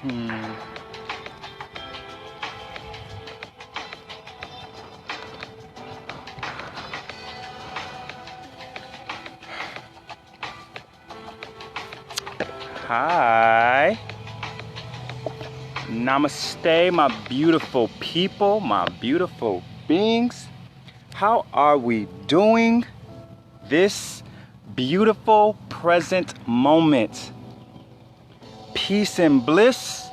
Hi. Namaste, my beautiful people, my beautiful beings. How are we doing this beautiful present moment? Peace and bliss,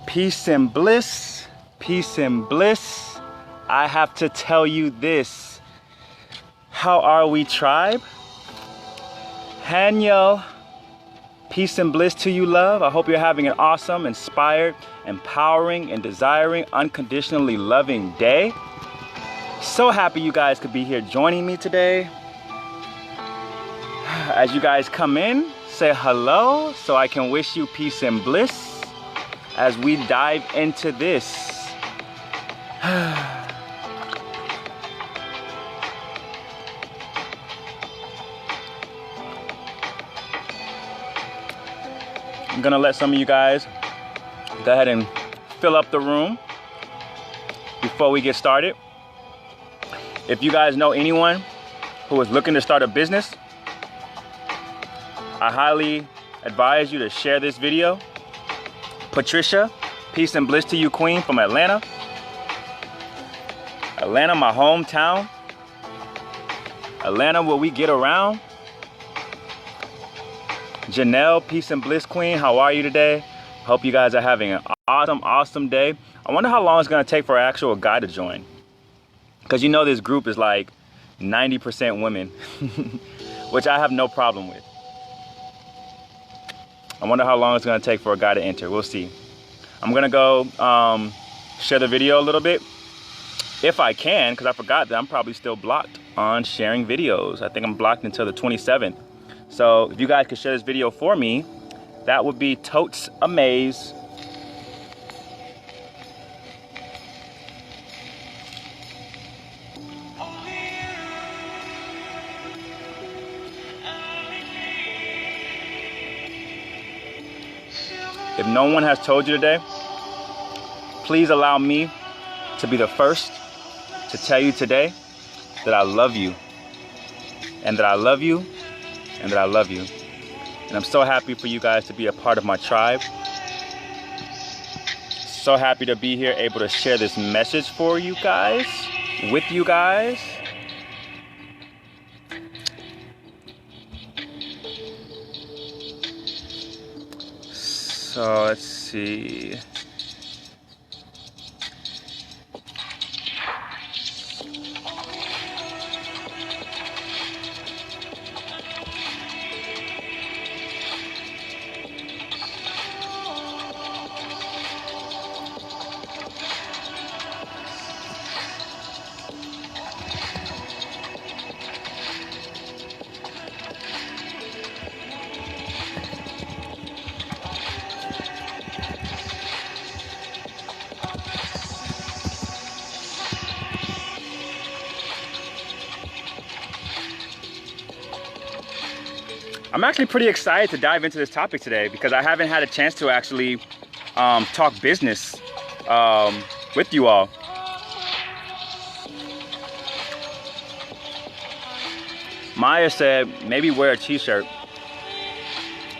peace and bliss, peace and bliss. I have to tell you this. How are we, tribe? Hanyel. Peace and bliss to you, love. I hope you're having an awesome, inspired, empowering, and desiring, unconditionally loving day. So happy you guys could be here joining me today. As you guys come in, say hello so I can wish you peace and bliss as we dive into this. I'm gonna let some of you guys go ahead and fill up the room before we get started. If you guys know anyone who is looking to start a business, I highly advise you to share this video. Patricia, peace and bliss to you, queen, from Atlanta. Atlanta, my hometown. Atlanta, where we get around. Janelle, peace and bliss, queen. How are you today? Hope you guys are having an awesome day. I wonder how long it's gonna take for an actual guy to join. Because you know this group is like 90% women, which I have no problem with. I wonder how long it's gonna take for a guy to enter. We'll see. I'm gonna go share the video a little bit. If I can, because I forgot that I'm probably still blocked on sharing videos. I think I'm blocked until the 27th. So if you guys could share this video for me, that would be totes amaze. If no one has told you today, please allow me to be the first to tell you today that I love you, and that I love you, and that I love you. And I'm so happy for you guys to be a part of my tribe. So happy to be here, able to share this message for you guys, with you guys. So let's see. I'm actually pretty excited to dive into this topic today because I haven't had a chance to actually talk business with you all. Maya said, maybe wear a t-shirt.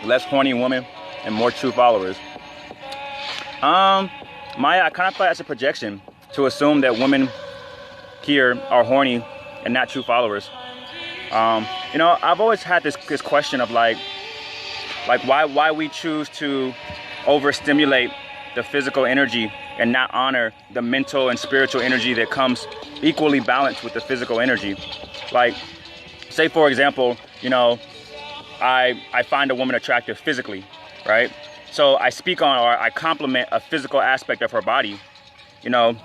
Less horny women and more true followers. Maya, I kind of thought that's a projection to assume that women here are horny and not true followers. You know, I've always had this question of like why we choose to overstimulate the physical energy and not honor the mental and spiritual energy that comes equally balanced with the physical energy. Like, say for example, you know, I find a woman attractive physically, right? So I speak on, or I compliment a physical aspect of her body. You know,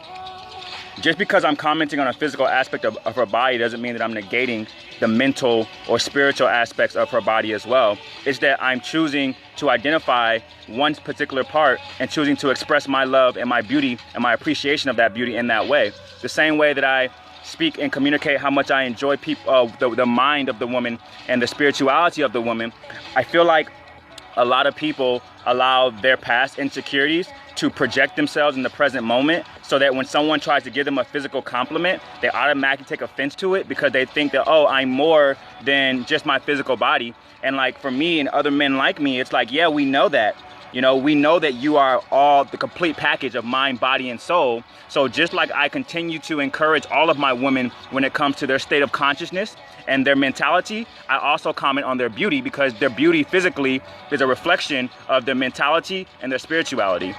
just because I'm commenting on a physical aspect of her body doesn't mean that I'm negating the mental or spiritual aspects of her body as well. It's that I'm choosing to identify one particular part and choosing to express my love and my beauty and my appreciation of that beauty in that way. The same way that I speak and communicate how much I enjoy the mind of the woman and the spirituality of the woman, I feel like a lot of people allow their past insecurities to project themselves in the present moment, so that when someone tries to give them a physical compliment, they automatically take offense to it because they think that, oh, I'm more than just my physical body. And like for me and other men like me, it's like, yeah, we know that. You know, we know that you are all the complete package of mind, body, and soul. So just like I continue to encourage all of my women when it comes to their state of consciousness and their mentality, I also comment on their beauty, because their beauty physically is a reflection of their mentality and their spirituality.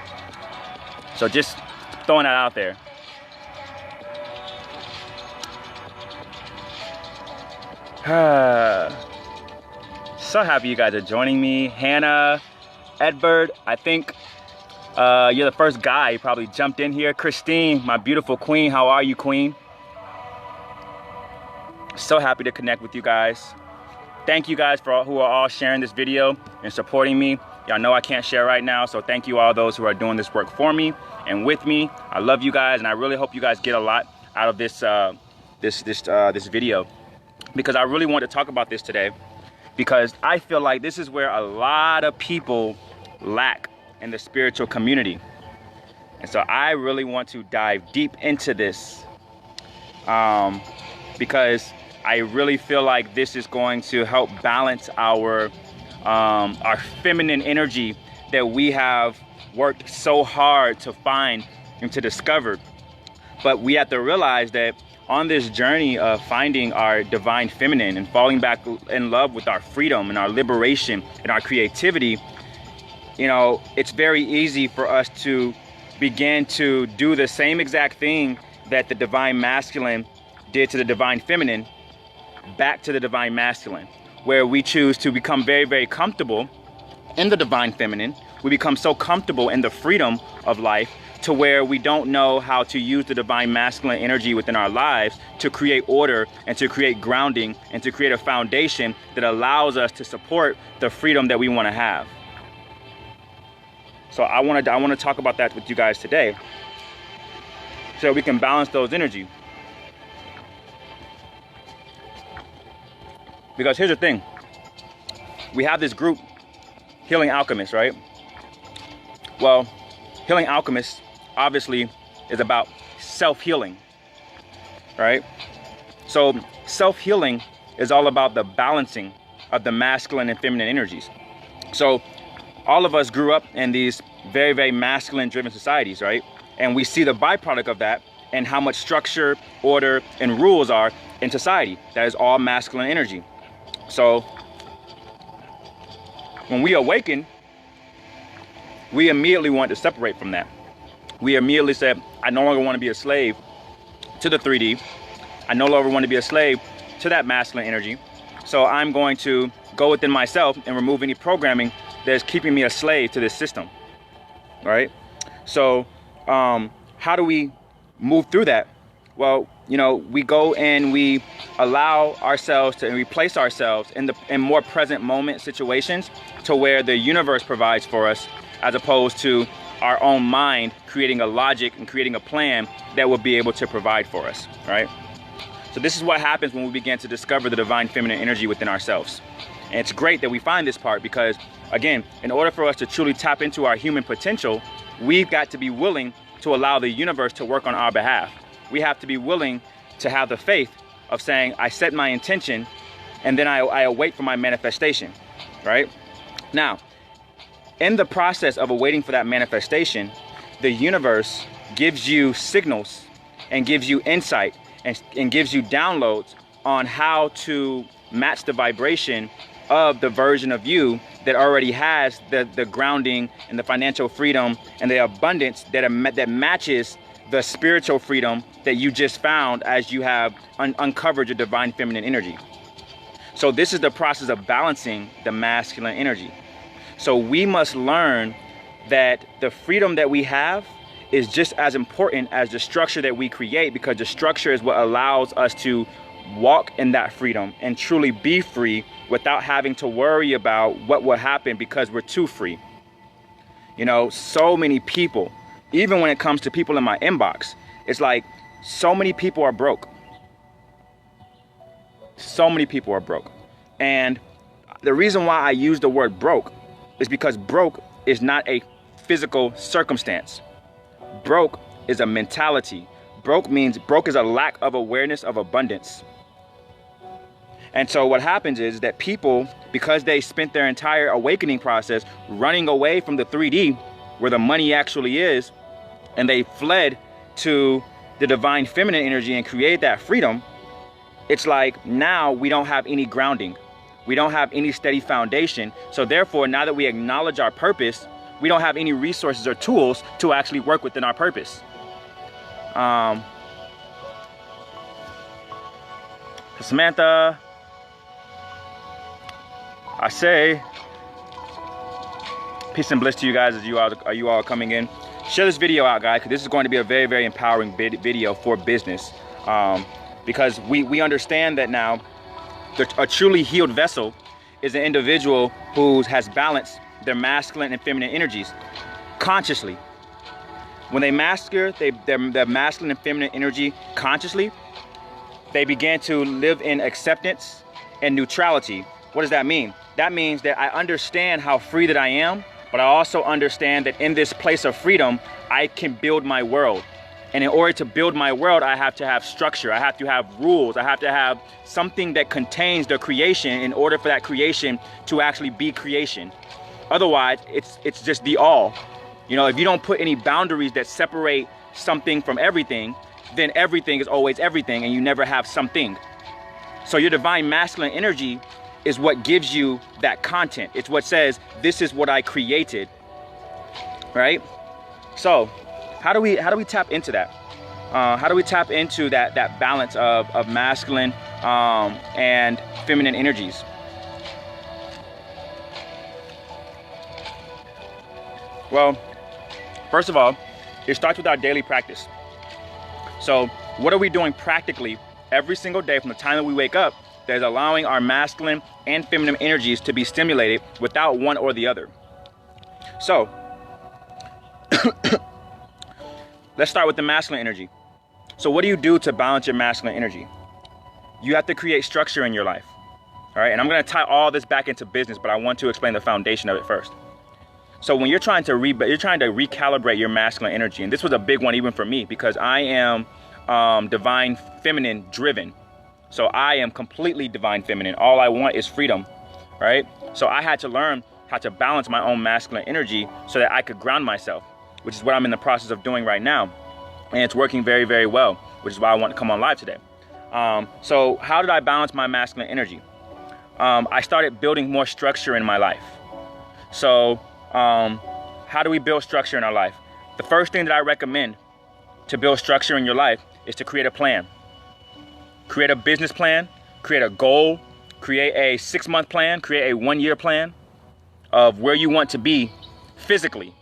So just throwing that out there. So happy you guys are joining me. Hannah, Edward, I think you're the first guy who probably jumped in here. Christine, my beautiful queen, how are you, queen? So happy to connect with you guys. Thank you guys for all who are all sharing this video and supporting me. Y'all know I can't share right now, so thank you all those who are doing this work for me and with me. I love you guys, and I really hope you guys get a lot out of this this video, because I really want to talk about this today, because I feel like this is where a lot of people lack in the spiritual community. And so I really want to dive deep into this, because I really feel like this is going to help balance our feminine energy that we have worked so hard to find and to discover. But we have to realize that on this journey of finding our divine feminine and falling back in love with our freedom and our liberation and our creativity, you know, it's very easy for us to begin to do the same exact thing that the divine masculine did to the divine feminine, back to the divine masculine, where we choose to become very, very comfortable in the divine feminine. We become so comfortable in the freedom of life to where we don't know how to use the divine masculine energy within our lives to create order and to create grounding and to create a foundation that allows us to support the freedom that we want to have. So I want to talk about that with you guys today, so we can balance those energy. Because here's the thing, we have this group, Healing Alchemists, right? Well, Healing Alchemists obviously is about self-healing, right? So self-healing is all about the balancing of the masculine and feminine energies. So all of us grew up in these very, very masculine driven societies, right? And we see the byproduct of that and how much structure, order, and rules are in society. That is all masculine energy. So when we awaken, we immediately want to separate from that. We immediately said, I no longer want to be a slave to the 3D. I no longer want to be a slave to that masculine energy. So I'm going to go within myself and remove any programming that is keeping me a slave to this system, right? So how do we move through that? Well, you know, we go and we allow ourselves to replace ourselves in more present moment situations, to where the universe provides for us, as opposed to our own mind creating a logic and creating a plan that will be able to provide for us, right? So this is what happens when we begin to discover the divine feminine energy within ourselves. And it's great that we find this part, because again, in order for us to truly tap into our human potential, we've got to be willing to allow the universe to work on our behalf. We have to be willing to have the faith of saying, I set my intention and then I await for my manifestation, right? Now, in the process of awaiting for that manifestation, the universe gives you signals and gives you insight and gives you downloads on how to match the vibration of the version of you that already has the grounding and the financial freedom and the abundance that matches the spiritual freedom that you just found as you have uncovered your divine feminine energy. So this is the process of balancing the masculine energy. So we must learn that the freedom that we have is just as important as the structure that we create, because the structure is what allows us to walk in that freedom and truly be free without having to worry about what will happen because we're too free. You know, so many people, even when it comes to people in my inbox, it's like so many people are broke. So many people are broke. And the reason why I use the word broke is because broke is not a physical circumstance. Broke is a mentality. Broke is a lack of awareness of abundance. And so what happens is that people, because they spent their entire awakening process running away from the 3D, where the money actually is, and they fled to the divine feminine energy and created that freedom, it's like now we don't have any grounding. We don't have any steady foundation. So therefore, now that we acknowledge our purpose, we don't have any resources or tools to actually work within our purpose. Samantha, I say peace and bliss to you guys as you all are coming in. Share this video out, guys, because this is going to be a very, very empowering video for business. Because we understand that now a truly healed vessel is an individual who has balanced their masculine and feminine energies consciously. When they master their masculine and feminine energy consciously, they begin to live in acceptance and neutrality. What does that mean? That means that I understand how free that I am, but I also understand that in this place of freedom, I can build my world. And in order to build my world, I have to have structure. I have to have rules. I have to have something that contains the creation in order for that creation to actually be creation. Otherwise, it's just the all. You know, if you don't put any boundaries that separate something from everything, then everything is always everything and you never have something. So your divine masculine energy is what gives you that content. It's what says, this is what I created, right? So how do we tap into that? How do we tap into that balance of masculine and feminine energies? Well, first of all, it starts with our daily practice. So what are we doing practically every single day from the time that we wake up that is allowing our masculine and feminine energies to be stimulated without one or the other? So let's start with the masculine energy. So what do you do to balance your masculine energy? You have to create structure in your life. All right, and I'm going to tie all this back into business, but I want to explain the foundation of it first. So when you're trying to recalibrate your masculine energy, and this was a big one even for me because I am divine feminine driven. So I am completely divine feminine. All I want is freedom, right? So I had to learn how to balance my own masculine energy so that I could ground myself, which is what I'm in the process of doing right now. And it's working very, very well, which is why I want to come on live today. So how did I balance my masculine energy? I started building more structure in my life. So how do we build structure in our life? The first thing that I recommend to build structure in your life is to create a plan. Create a business plan, create a goal, create a 6-month plan, create a 1-year plan of where you want to be physically,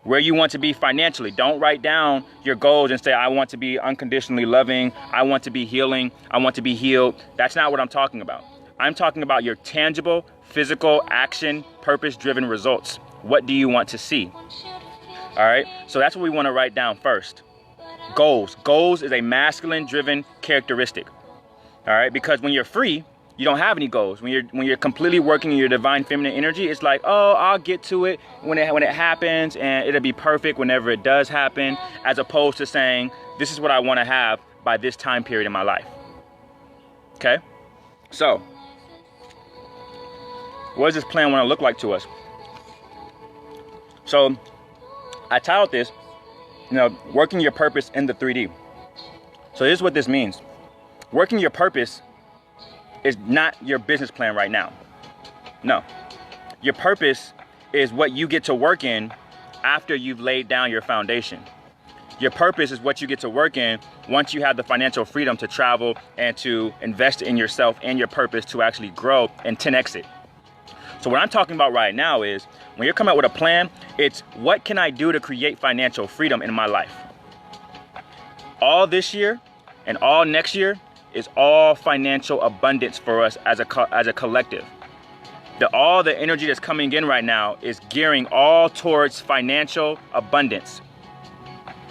where you want to be financially. Don't write down your goals and say, I want to be unconditionally loving, I want to be healing, I want to be healed. That's not what I'm talking about. I'm talking about your tangible, physical, action, purpose-driven results. What do you want to see? All right, so that's what we want to write down first. Goals. Goals is a masculine-driven characteristic. All right, because when you're free, you don't have any goals. When you're completely working in your divine feminine energy, it's like, oh, I'll get to it when it happens, and it'll be perfect whenever it does happen, as opposed to saying, this is what I want to have by this time period in my life. Okay, so what does this plan want to look like to us? So I titled this, working your purpose in the 3D. So here's what this means. Working your purpose is not your business plan right now. No. Your purpose is what you get to work in after you've laid down your foundation. Your purpose is what you get to work in once you have the financial freedom to travel and to invest in yourself and your purpose to actually grow and 10x it. So what I'm talking about right now is when you're coming up with a plan, it's what can I do to create financial freedom in my life? All this year and all next year is all financial abundance for us as a collective. All the energy that's coming in right now is gearing all towards financial abundance.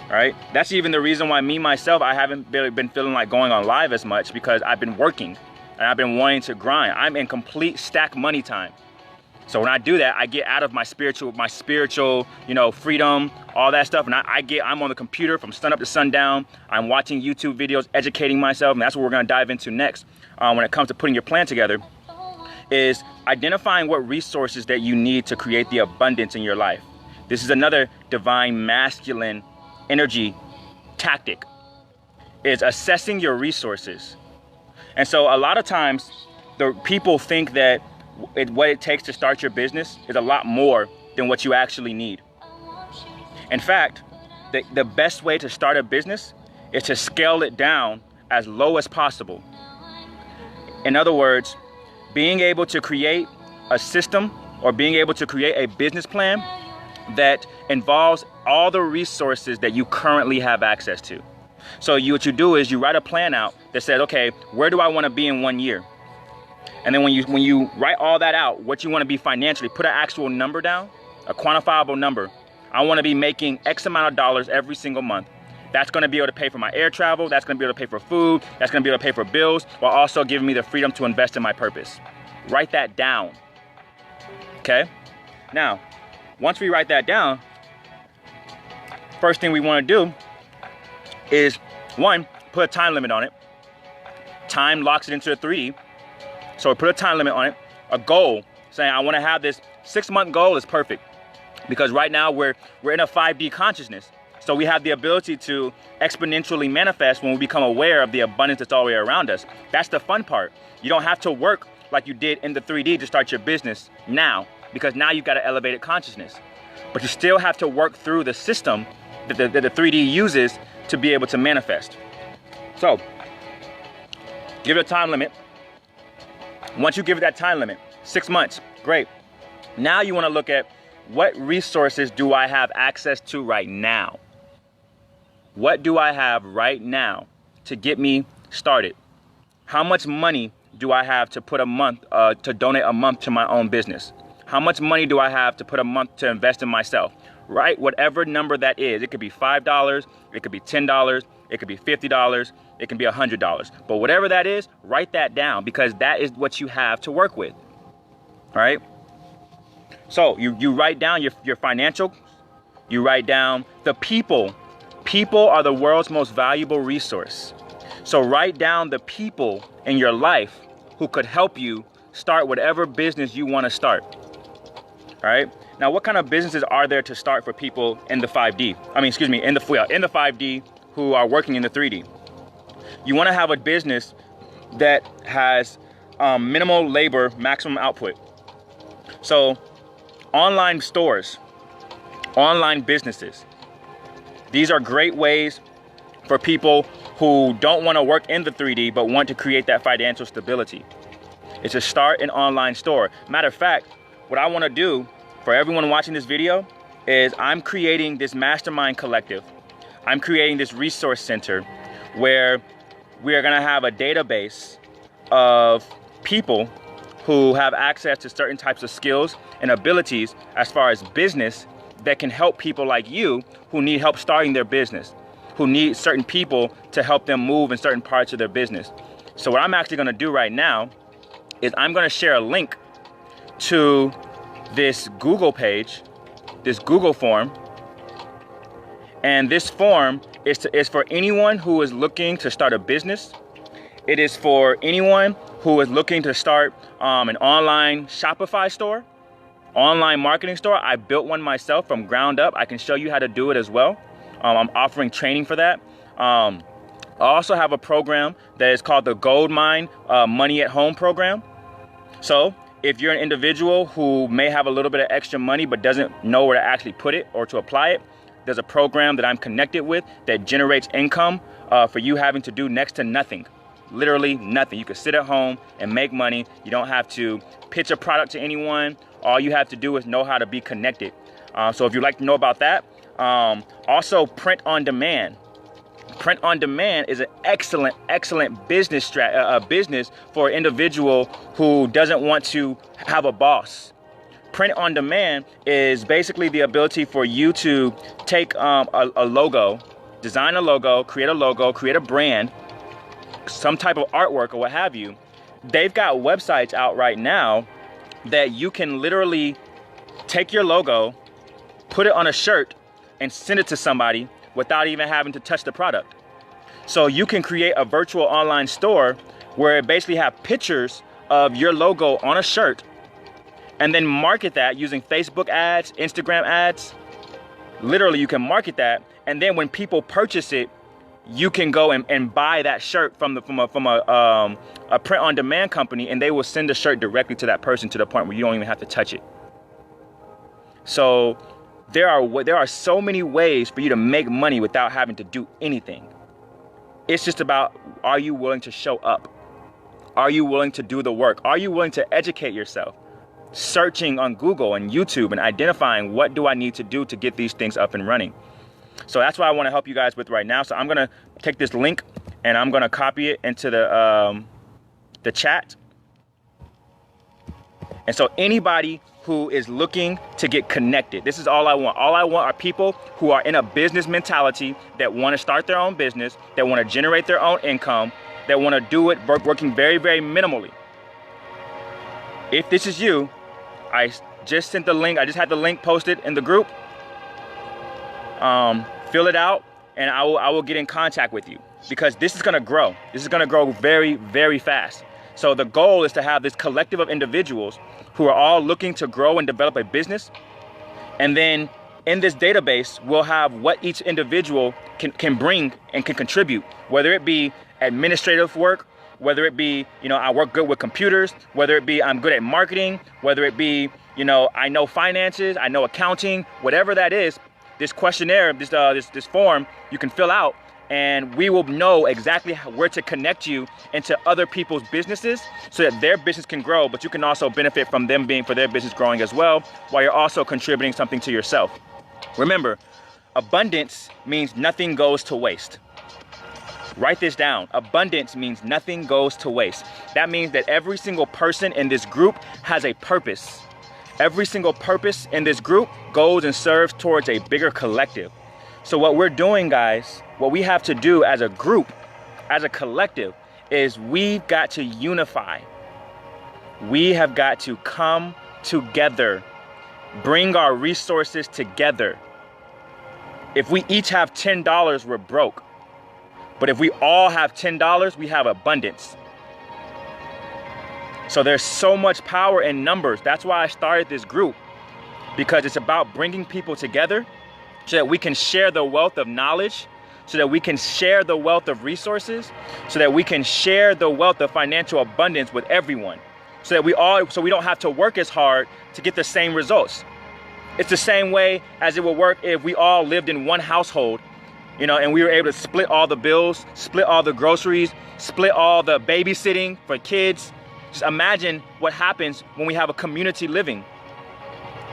All right, that's even the reason why myself, I haven't really been feeling like going on live as much, because I've been working and I've been wanting to grind. I'm in complete stack money time. So when I do that, I get out of my spiritual, freedom, all that stuff. And I'm on the computer from sun up to sundown. I'm watching YouTube videos, educating myself. And that's what we're going to dive into next when it comes to putting your plan together, is identifying what resources that you need to create the abundance in your life. This is another divine masculine energy tactic, is assessing your resources. And so a lot of times the people think that what it takes to start your business is a lot more than what you actually need. In fact, the best way to start a business is to scale it down as low as possible. In other words, being able to create a system or being able to create a business plan that involves all the resources that you currently have access to. So what you do is you write a plan out that says, okay, where do I want to be in 1 year? And then when you write all that out, what you want to be financially, put an actual number down, a quantifiable number. I want to be making X amount of dollars every single month. That's going to be able to pay for my air travel. That's going to be able to pay for food. That's going to be able to pay for bills, while also giving me the freedom to invest in my purpose. Write that down. Okay? Now, once we write that down, first thing we want to do is, one, put a time limit on it. Time locks it into a 3D. So we put a time limit on it, a goal, saying I want to have this 6-month goal is perfect, because right now we're in a 5D consciousness. So we have the ability to exponentially manifest when we become aware of the abundance that's all the way around us. That's the fun part. You don't have to work like you did in the 3D to start your business now, because now you've got an elevated consciousness. But you still have to work through the system that the 3D uses to be able to manifest. So give it a time limit. Once you give it that time limit, 6 months, great. Now you want to look at, what resources do I have access to right now? What do I have right now to get me started? How much money do I have to put a month, to donate a month to my own business? How much money do I have to put a month to invest in myself? Right? Whatever number that is. It could be $5, it could be $10, it could be $50, it can be $100. But whatever that is, write that down, because that is what you have to work with. All right? So you write down your financial, you write down the people. People are the world's most valuable resource. So write down the people in your life who could help you start whatever business you want to start. All right? Now, what kind of businesses are there to start for people in the 5D? In the 5D who are working in the 3D. You want to have a business that has minimal labor, maximum output. So online stores, online businesses. These are great ways for people who don't want to work in the 3D but want to create that financial stability. It's to start an online store. Matter of fact, what I want to do for everyone watching this video is I'm creating this mastermind collective. I'm creating this resource center where we are going to have a database of people who have access to certain types of skills and abilities as far as business that can help people like you who need help starting their business, who need certain people to help them move in certain parts of their business. So what I'm actually going to do right now is I'm going to share a link to this Google page, this Google form. And this form is for anyone who is looking to start a business. It is for anyone who is looking to start an online Shopify store, online marketing store. I built one myself from ground up. I can show you how to do it as well. I'm offering training for that. I also have a program that is called the Gold Mine Money at Home program. So if you're an individual who may have a little bit of extra money but doesn't know where to actually put it or to apply it, there's a program that I'm connected with that generates income for you having to do next to nothing. Literally nothing. You can sit at home and make money. You don't have to pitch a product to anyone. All you have to do is know how to be connected. So if you'd like to know about that, also print on demand. Print on demand is an excellent business business for an individual who doesn't want to have a boss. Print on demand is basically the ability for you to take a logo, design a logo, create a brand, some type of artwork or what have you. They've got websites out right now that you can literally take your logo, put it on a shirt, and send it to somebody without even having to touch the product. So you can create a virtual online store where it basically have pictures of your logo on a shirt, and then market that using Facebook ads, Instagram ads. Literally, you can market that, and then when people purchase it, you can go and buy that shirt from a print-on-demand company, and they will send the shirt directly to that person to the point where you don't even have to touch it. So there are so many ways for you to make money without having to do anything. It's just about, are you willing to show up? Are you willing to do the work? Are you willing to educate yourself? Searching on Google and YouTube and identifying what do I need to do to get these things up and running. So that's what I want to help you guys with right now. So I'm gonna take this link and I'm gonna copy it into the chat. And so anybody who is looking to get connected, this is all I want. All I want are people who are in a business mentality, that want to start their own business, that want to generate their own income, that want to do it working very, very minimally. If this is you, I just sent the link. I just had the link posted in the group. Fill it out, and I will get in contact with you, because this is going to grow. This is going to grow very, very fast. So the goal is to have this collective of individuals who are all looking to grow and develop a business. And then in this database, we'll have what each individual can bring and can contribute, whether it be administrative work, whether it be, I work good with computers, whether it be I'm good at marketing, whether it be, I know finances, I know accounting, whatever that is. This questionnaire, this form, you can fill out, and we will know exactly where to connect you into other people's businesses so that their business can grow, but you can also benefit from them for their business growing as well, while you're also contributing something to yourself. Remember, abundance means nothing goes to waste. Write this down. Abundance means nothing goes to waste. That means that every single person in this group has a purpose. Every single purpose in this group goes and serves towards a bigger collective. So what we're doing, guys, what we have to do as a group, as a collective, is we've got to unify. We have got to come together, bring our resources together. If we each have $10, we're broke. But if we all have $10, we have abundance. So there's so much power in numbers. That's why I started this group, because it's about bringing people together so that we can share the wealth of knowledge, so that we can share the wealth of resources, so that we can share the wealth of financial abundance with everyone, so that we don't have to work as hard to get the same results. It's the same way as it would work if we all lived in one household, and we were able to split all the bills, split all the groceries, split all the babysitting for kids. Just imagine what happens when we have a community living.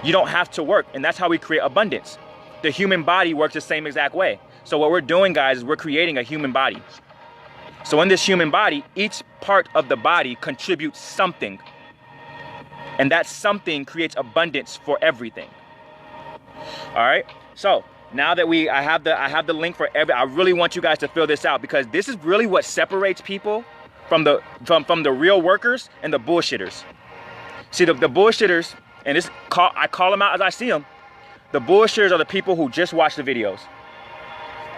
You don't have to work, and that's how we create abundance. The human body works the same exact way. So what we're doing, guys, is we're creating a human body. So in this human body, each part of the body contributes something. And that something creates abundance for everything. All right? So now that I have the link for I really want you guys to fill this out, because this is really what separates people from the real workers and the bullshitters. See, the bullshitters, and I call them out as I see them. The bullshitters are the people who just watch the videos.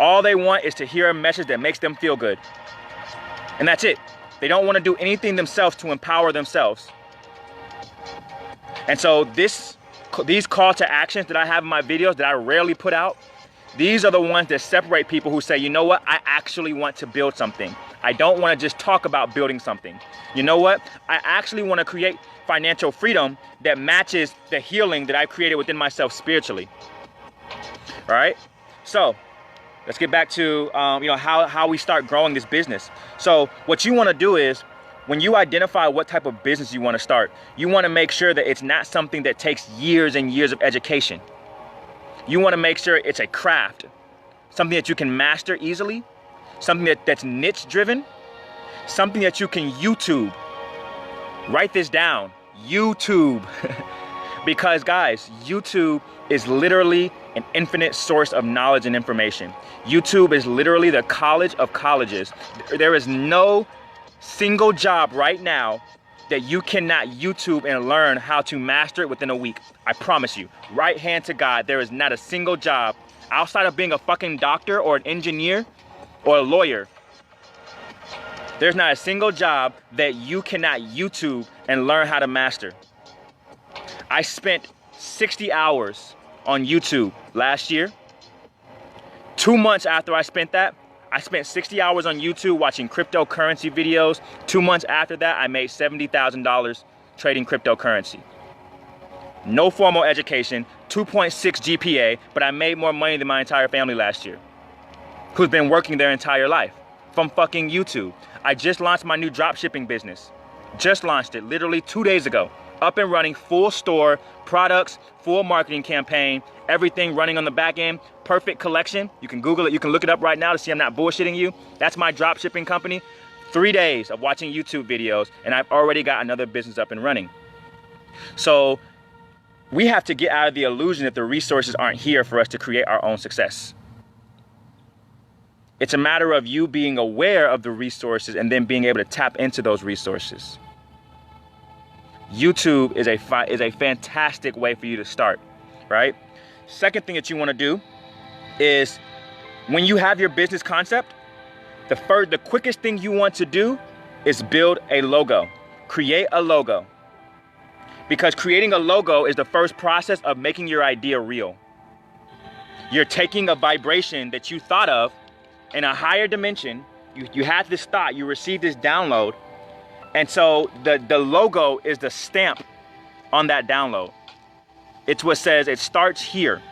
All they want is to hear a message that makes them feel good. And that's it. They don't want to do anything themselves to empower themselves. And so these call to actions that I have in my videos that I rarely put out, these are the ones that separate people who say, you know what, I actually want to build something. I don't want to just talk about building something. You know what, I actually want to create financial freedom that matches the healing that I've created within myself spiritually. All right, so let's get back to how we start growing this business. So what you want to do is, when you identify what type of business you want to start, you want to make sure that it's not something that takes years and years of education. You want to make sure it's a craft, something that you can master easily, something that's niche driven, something that you can YouTube. Write this down, YouTube. Because guys, YouTube is literally an infinite source of knowledge and information. YouTube is literally the college of colleges. There is no single job right now that you cannot YouTube and learn how to master it within a week. I promise you, right hand to God, there is not a single job outside of being a fucking doctor or an engineer or a lawyer. There's not a single job that you cannot YouTube and learn how to master. I spent 60 hours on YouTube last year. 2 months after I spent that, I spent 60 hours on YouTube watching cryptocurrency videos. 2 months after that, I made $70,000 trading cryptocurrency. No formal education, 2.6 GPA, but I made more money than my entire family last year, who's been working their entire life from fucking YouTube. I just launched my new dropshipping business. Just launched it literally 2 days ago. Up and running, full store, products, full marketing campaign, everything running on the back end, perfect collection. You can Google it, you can look it up right now to see I'm not bullshitting you. That's my dropshipping company. 3 days of watching YouTube videos, and I've already got another business up and running. So we have to get out of the illusion that the resources aren't here for us to create our own success. It's a matter of you being aware of the resources and then being able to tap into those resources. YouTube is a fantastic way for you to start, right? Second thing that you want to do is when you have your business concept, the quickest thing you want to do is build a logo. Create a logo. Because creating a logo is the first process of making your idea real. You're taking a vibration that you thought of in a higher dimension. You had this thought, you received this download, and so the logo is the stamp on that download. It's what says it starts here.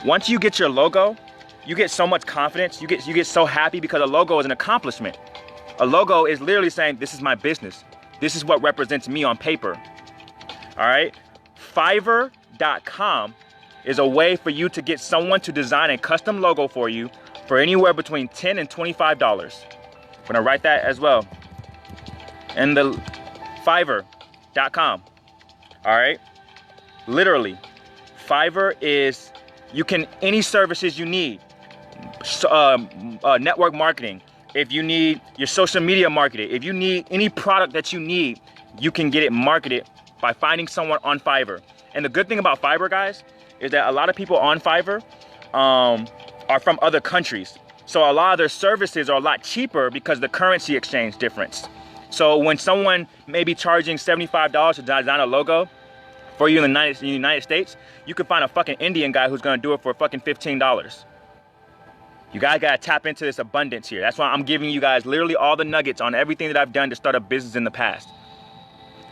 Once you get your logo, you get so much confidence, you get so happy, because a logo is an accomplishment. A logo is literally saying, this is my business. This is what represents me on paper. All right? Fiverr.com is a way for you to get someone to design a custom logo for you for anywhere between $10 and $25. I'm gonna write that as well. And the Fiverr.com. All right? Literally, Fiverr is, any services you need. Network marketing. If you need your social media marketed, if you need any product that you need, you can get it marketed by finding someone on Fiverr. And the good thing about Fiverr, guys, is that a lot of people on Fiverr are from other countries. So a lot of their services are a lot cheaper because of the currency exchange difference. So when someone may be charging $75 to design a logo for you in the United States, you can find a fucking Indian guy who's gonna do it for fucking $15. You guys gotta tap into this abundance here. That's why I'm giving you guys literally all the nuggets on everything that I've done to start a business in the past.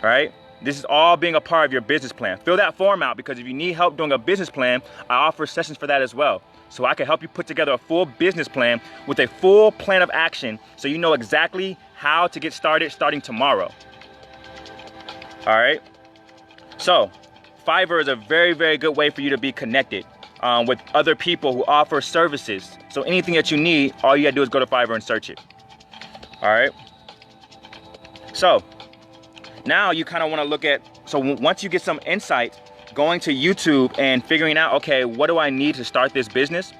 All right? This is all being a part of your business plan. Fill that form out, because if you need help doing a business plan, I offer sessions for that as well. So I can help you put together a full business plan with a full plan of action, so you know exactly how to get started starting tomorrow. All right? So Fiverr is a very, very good way for you to be connected with other people who offer services. So anything that you need, all you gotta do is go to Fiverr and search it. All right? So now you kind of want to look at, so once you get some insight, going to YouTube and figuring out, okay, what do I need to start this business?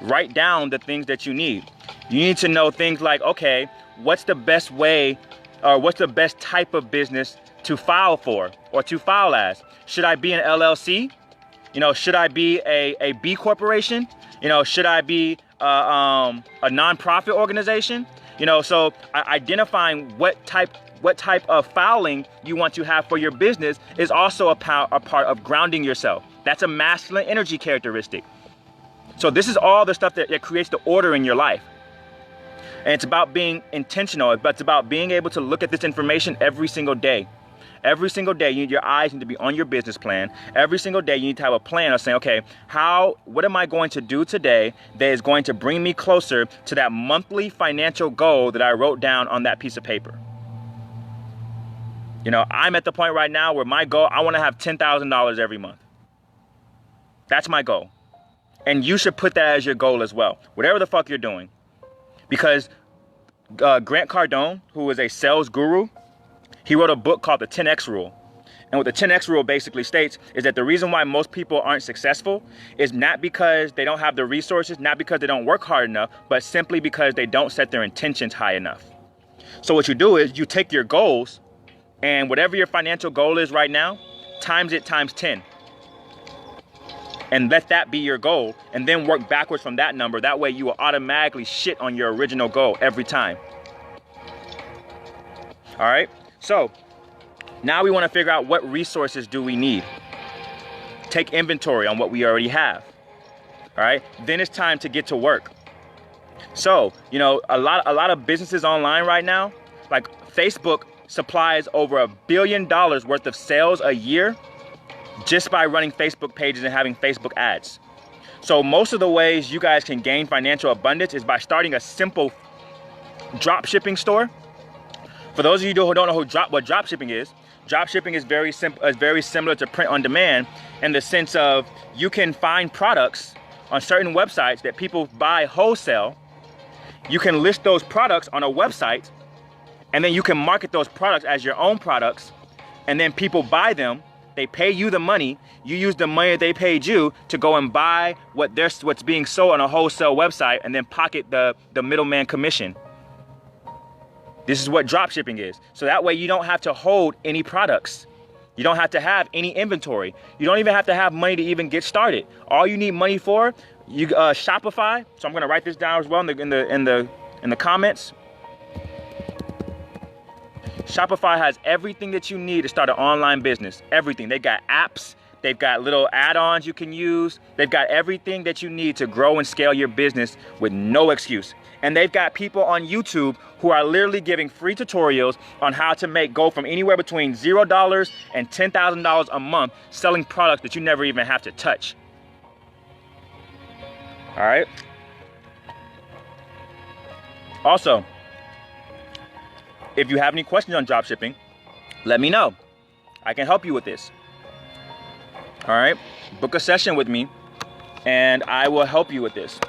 Write down the things that you need. You need to know things like, okay, what's the best way, or what's the best type of business to file for or to file as? Should I be an LLC? You know, should I be a B corporation? You know, should I be a nonprofit organization? You know, so identifying what type of filing you want to have for your business is also a part of grounding yourself. That's a masculine energy characteristic. So this is all the stuff that creates the order in your life. And it's about being intentional, but it's about being able to look at this information every single day. Every single day, your eyes need to be on your business plan. Every single day, you need to have a plan of saying, okay, what am I going to do today that is going to bring me closer to that monthly financial goal that I wrote down on that piece of paper? You know, I'm at the point right now where my goal, I want to have $10,000 every month. That's my goal. And you should put that as your goal as well, whatever the fuck you're doing. Because Grant Cardone, who is a sales guru, he wrote a book called the 10X Rule. And what the 10X Rule basically states is that the reason why most people aren't successful is not because they don't have the resources, not because they don't work hard enough, but simply because they don't set their intentions high enough. So what you do is you take your goals And whatever your financial goal is right now, times it times 10. And let that be your goal, and then work backwards from that number. That way you will automatically shit on your original goal every time. All right, so now we want to figure out what resources do we need. Take inventory on what we already have. All right, then it's time to get to work. So, you know, a lot of businesses online right now, like Facebook supplies over $1 billion worth of sales a year just by running Facebook pages and having Facebook ads. So most of the ways you guys can gain financial abundance is by starting a simple drop shipping store. For those of you who don't know what drop shipping is very simple, very similar to print on demand in the sense of you can find products on certain websites that people buy wholesale. You can list those products on a website, and then you can market those products as your own products, and then people buy them. They pay you the money. You use the money that they paid you to go and buy what's being sold on a wholesale website, and then pocket the middleman commission. This is what drop shipping is. So that way you don't have to hold any products. You don't have to have any inventory. You don't even have to have money to even get started. All you need money for, Shopify. So I'm gonna write this down as well in the comments. Shopify has everything that you need to start an online business. Everything. They got apps. They've got little add-ons you can use. They've got everything that you need to grow and scale your business with no excuse. And they've got people on YouTube who are literally giving free tutorials on how to go from anywhere between $0 and $10,000 a month selling products that you never even have to touch. All right. Also, if you have any questions on drop shipping, let me know. I can help you with this. All right. Book a session with me and I will help you with this.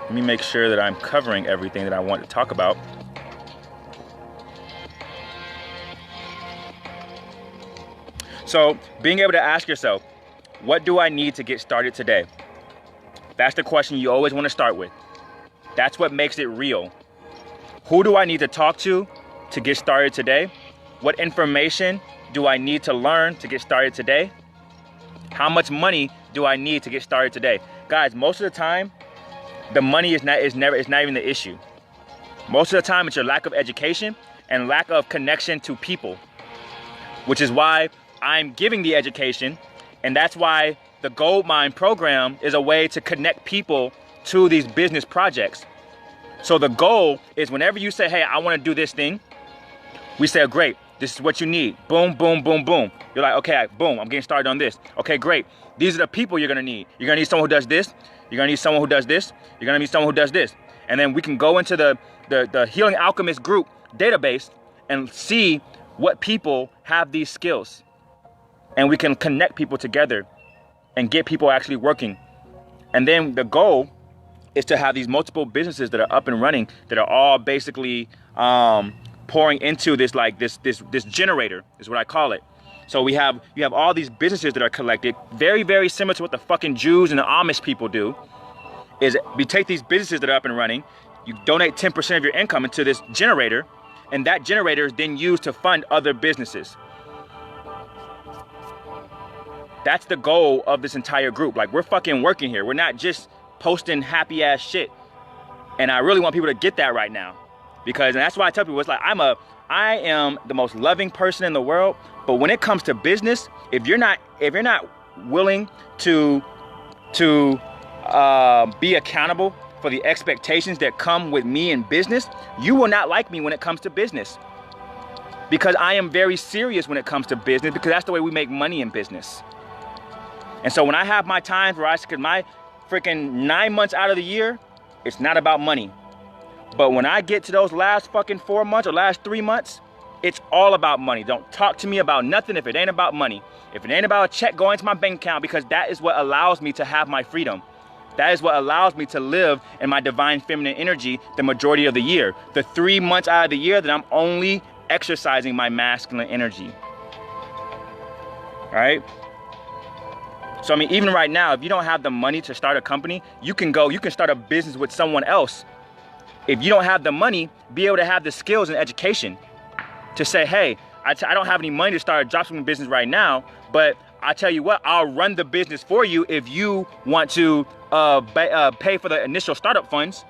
Let me make sure that I'm covering everything that I want to talk about. So, being able to ask yourself, what do I need to get started today? That's the question you always want to start with. That's what makes it real. Who do I need to talk to get started today? What information do I need to learn to get started today? How much money do I need to get started today? Guys, most of the time, the money is not even the issue. Most of the time, it's your lack of education and lack of connection to people, which is why I'm giving the education, and that's why the Gold Mine program is a way to connect people to these business projects. So the goal is whenever you say, hey, I want to do this thing, we say, great, this is what you need. Boom, boom, boom, boom. You're like, okay, boom, I'm getting started on this. Okay, great. These are the people you're going to need. You're going to need someone who does this. You're going to need someone who does this. You're going to need someone who does this. And then we can go into the Healing Alchemist group database and see what people have these skills. And we can connect people together and get people actually working. And then the goal is to have these multiple businesses that are up and running that are all basically pouring into this generator is what I call it. So you have all these businesses that are collected, very, very similar to what the fucking Jews and the Amish people do. Is we take these businesses that are up and running, you donate 10% of your income into this generator, and that generator is then used to fund other businesses. That's the goal of this entire group. Like, we're fucking working here. We're not just posting happy ass shit. And I really want people to get that right now. And that's why I tell people, it's like, I am the most loving person in the world. But when it comes to business, if you're not willing to be accountable for the expectations that come with me in business, you will not like me when it comes to business. Because I am very serious when it comes to business, because that's the way we make money in business. And so when I have my times where because my freaking 9 months out of the year, it's not about money. But when I get to those last fucking 4 months or last 3 months, it's all about money. Don't talk to me about nothing if it ain't about money. If it ain't about a check going to my bank account, because that is what allows me to have my freedom. That is what allows me to live in my divine feminine energy the majority of the year. The 3 months out of the year that I'm only exercising my masculine energy. All right? So I mean, even right now, if you don't have the money to start a company, you can start a business with someone else. If you don't have the money, be able to have the skills and education to say, hey, I don't have any money to start a dropshipping business right now, but I tell you what, I'll run the business for you if you want to pay for the initial startup funds.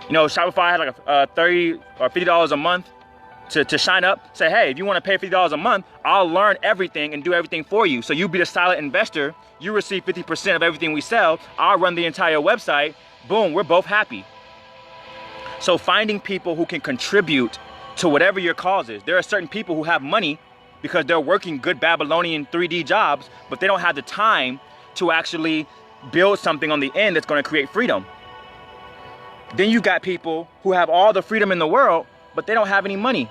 You know, Shopify has like a $30 or $50 a month to sign up. Say, hey, if you want to pay $50 a month, I'll learn everything and do everything for you. So you be the silent investor. You receive 50% of everything we sell. I'll run the entire website. Boom, we're both happy. So finding people who can contribute to whatever your cause is. There are certain people who have money because they're working good Babylonian 3D jobs, but they don't have the time to actually build something on the end that's going to create freedom. Then you got people who have all the freedom in the world, but they don't have any money.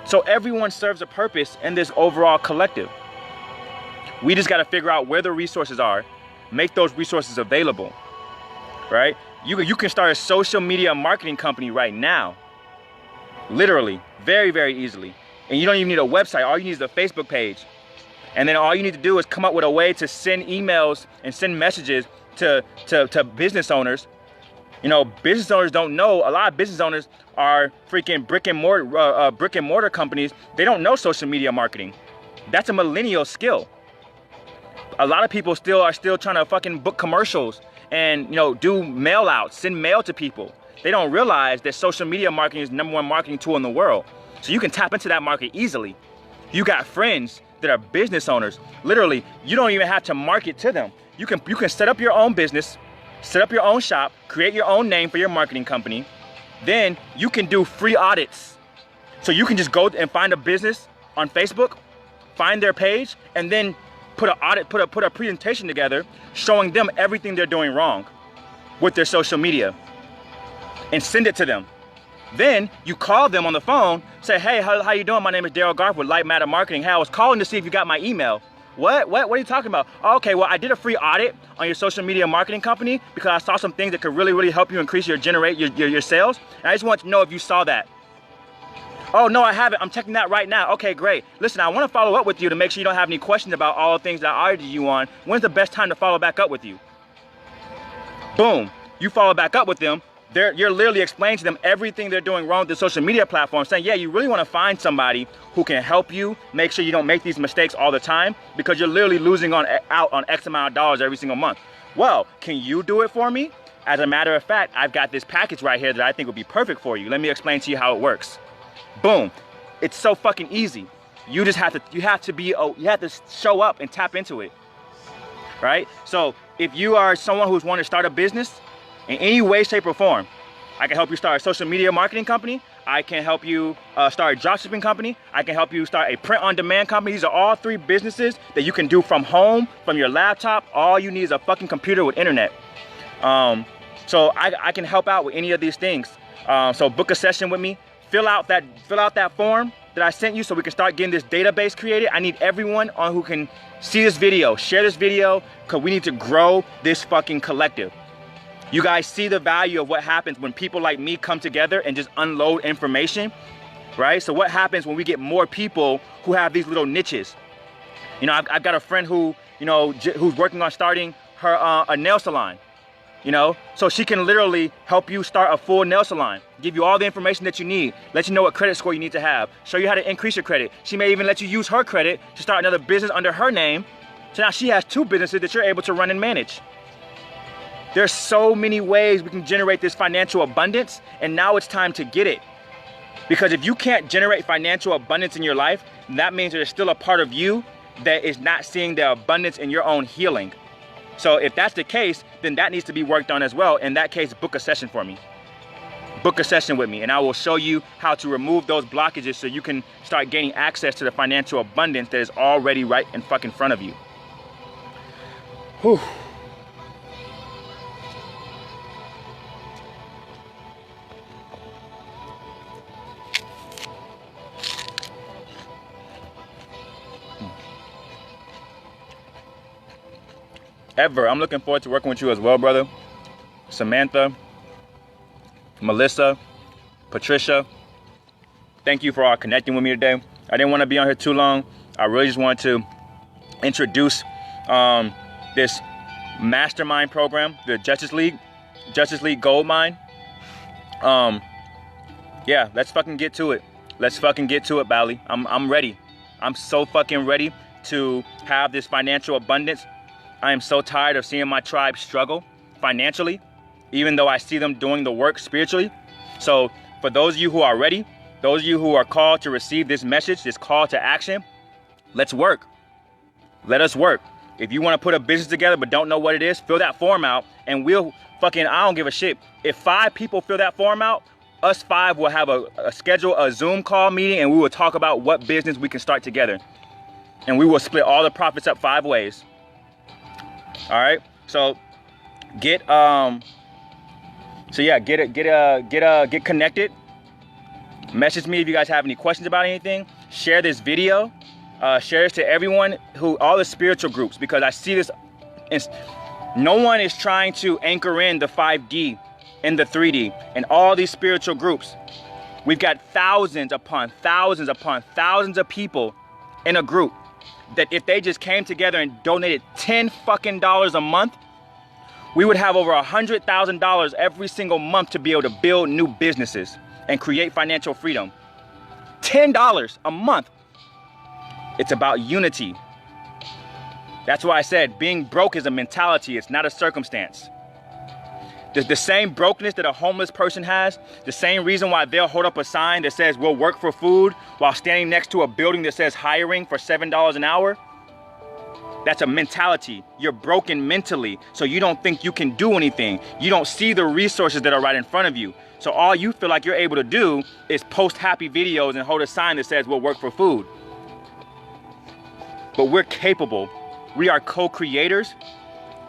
So everyone serves a purpose in this overall collective. We just got to figure out where the resources are, make those resources available, right? You can start a social media marketing company right now, literally, very, very easily. And you don't even need a website. All you need is a Facebook page. And then all you need to do is come up with a way to send emails and send messages to business owners. You know, business owners don't know. A lot of business owners are freaking brick and mortar companies. They don't know social media marketing. That's a millennial skill. A lot of people are still trying to fucking book commercials and, you know, do mail outs, send mail to people. They don't realize that social media marketing is the #1 marketing tool in the world. So you can tap into that market easily. You got friends that are business owners. Literally, you don't even have to market to them. You can set up your own business, set up your own shop, create your own name for your marketing company. Then you can do free audits. So you can just go and find a business on Facebook, find their page, and then put a presentation together showing them everything they're doing wrong with their social media and send it to them. Then you call them on the phone, say, hey, how you doing? My name is Darryl Garth with Light Matter Marketing. Hey, I was calling to see if you got my email. What are you talking about? Oh, okay, well, I did a free audit on your social media marketing company because I saw some things that could really, really help you increase your sales. And I just want to know if you saw that. Oh, no, I haven't. I'm checking that right now. Okay, great. Listen, I want to follow up with you to make sure you don't have any questions about all the things that I audited you on. When's the best time to follow back up with you? Boom. You follow back up with them. You're literally explaining to them everything they're doing wrong with the social media platform, saying, yeah, you really want to find somebody who can help you make sure you don't make these mistakes all the time because you're literally losing out on X amount of dollars every single month. Well, can you do it for me? As a matter of fact, I've got this package right here that I think would be perfect for you. Let me explain to you how it works. Boom. It's so fucking easy. You just have to show up and tap into it, right? So if you are someone who's wanting to start a business in any way, shape, or form, I can help you start a social media marketing company. I can help you start a dropshipping company. I can help you start a print-on-demand company. These are all 3 businesses that you can do from home, from your laptop. All you need is a fucking computer with internet. So I can help out with any of these things. So book a session with me. Fill out that form that I sent you so we can start getting this database created. I need everyone who can see this video, share this video, because we need to grow this fucking collective. You guys see the value of what happens when people like me come together and just unload information, right? So what happens when we get more people who have these little niches? You know, I've got a friend who, you know, who's working on starting her a nail salon. You know, so she can literally help you start a full nail salon, give you all the information that you need, let you know what credit score you need to have, show you how to increase your credit. She may even let you use her credit to start another business under her name. So now she has 2 businesses that you're able to run and manage. There's so many ways we can generate this financial abundance, and now it's time to get it. Because if you can't generate financial abundance in your life, that means there's still a part of you that is not seeing the abundance in your own healing. So if that's the case, then that needs to be worked on as well. In that case, book a session for me. Book a session with me, and I will show you how to remove those blockages so you can start gaining access to the financial abundance that is already right in fucking front of you. Whew. I'm looking forward to working with you as well, brother. Samantha, Melissa, Patricia, thank you for all connecting with me today. I didn't want to be on here too long. I really just wanted to introduce this Mastermind program, the Justice League Gold Mine. Yeah, let's fucking get to it. Let's fucking get to it, Bali. I'm ready. I'm so fucking ready to have this financial abundance. I am so tired of seeing my tribe struggle financially, even though I see them doing the work spiritually. So for those of you who are ready, those of you who are called to receive this message, this call to action, let's work. Let us work. If you want to put a business together but don't know what it is, fill that form out and we'll fucking, I don't give a shit. If 5 people fill that form out, us 5 will have a schedule, a Zoom call meeting, and we will talk about what business we can start together. And we will split all the profits up 5 ways. All right. So get connected. Message me if you guys have any questions about anything. Share this video. Share this to everyone, all the spiritual groups, because I see this. No one is trying to anchor in the 5D and the 3D and all these spiritual groups. We've got thousands upon thousands upon thousands of people in a group that if they just came together and donated $10 fucking a month, we would have over $100,000 every single month to be able to build new businesses and create financial freedom. $10 a month. It's about unity. That's why I said being broke is a mentality. It's not a circumstance. The same brokenness that a homeless person has, the same reason why they'll hold up a sign that says we'll work for food while standing next to a building that says hiring for $7 an hour. That's a mentality. You're broken mentally, so you don't think you can do anything. You don't see the resources that are right in front of you. So all you feel like you're able to do is post happy videos and hold a sign that says we'll work for food. But we're capable. We are co-creators.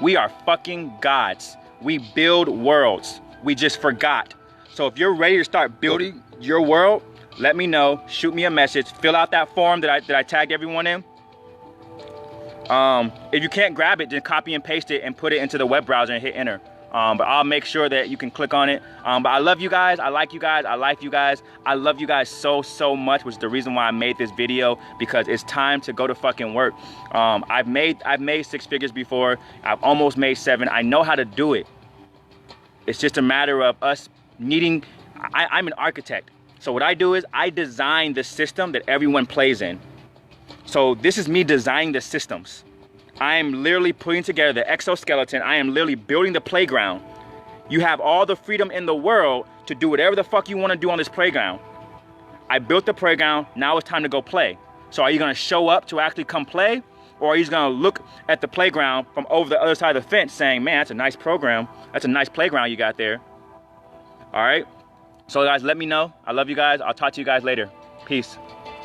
We are fucking gods. We build worlds. We just forgot. So if you're ready to start building your world, let me know. Shoot me a message. Fill out that form that I tagged everyone in. If you can't grab it, then copy and paste it and put it into the web browser and hit enter. But I'll make sure that you can click on it. But I love you guys. I like you guys. I like you guys. I love you guys so much, which is the reason why I made this video, because it's time to go to fucking work. I've made 6 figures before. I've almost made 7. I know how to do it. It's just a matter of us needing, I'm an architect. So what I do is I design the system that everyone plays in. So this is me designing the systems. I am literally putting together the exoskeleton. I am literally building the playground. You have all the freedom in the world to do whatever the fuck you want to do on this playground. I built the playground. Now it's time to go play. So are you going to show up to actually come play? Or are you just going to look at the playground from over the other side of the fence saying, man, that's a nice program. That's a nice playground you got there. All right. So guys, let me know. I love you guys. I'll talk to you guys later. Peace.